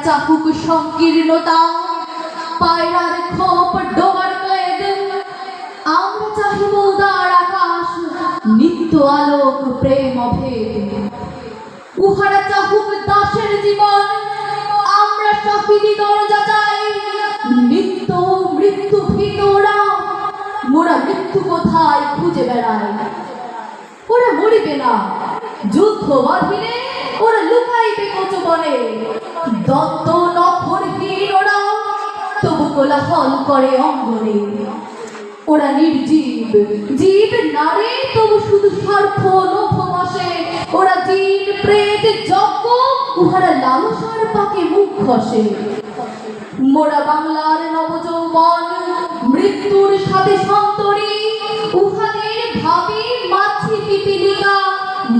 চাহুক সংকীর্ণতা পায়রার খোপ ডোবার ক্লেদ আমরা চাহিব উদার আকাশ নিত্য আলোক প্রেম অভেদ উহারা চাহুক দাসের জীবন আমরা শহীদি দরজা চাই নিত্য মৃত্যু ভীতরা মোরা মৃত্যু কোথায় খুঁজে বেড়াই ওরা মরিবে না যুদ্ধ বাঁধিলে ওরা লুকাইবে কচুবনে দত্ত নখরহীন ওরা তবু কোলাহল করে অঙ্গনে ওরা নির্জীব জীব নারে তবু শুধু স্বার্থ লোভ বসে ওরা জিন প্রেত যজ্ঞ উহারা লালসার পাকে মুখ ঘষে মোরা বাংলার নবযৌবন মৃত্যুর সাথে সন্তরী উহাদের ভাবি মাছি পিপিলিকা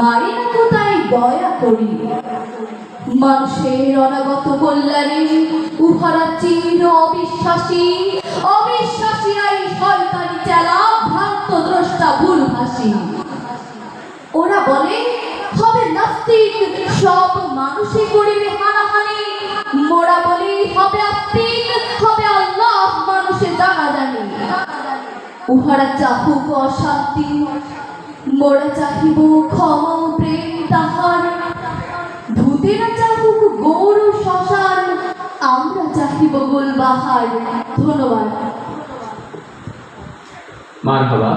মারি না কোথায় দয়া করি মানুষের অনাগত কল্যাণে উহারা চির অবিশ্বাসী অবিশ্বাসীরাই শয়তানি চেলা ভ্রান্ত দ্রষ্টা ভুলভাসী ওরা বলে হবে নাস্তিক সব মানুষই করিবে হানাহানি মোরা বলি হবে আস্তিক হবে আল্লাহ মানুষে জানা জানি উহারা চাহুক অশান্তি মোরা চাহিব ক্ষমা প্রেম তাহার ভূতেরা চাহুক গৌর শ্মশান আমরা চাহিব গোলবাহার ধন্যবাদ মারহাবা।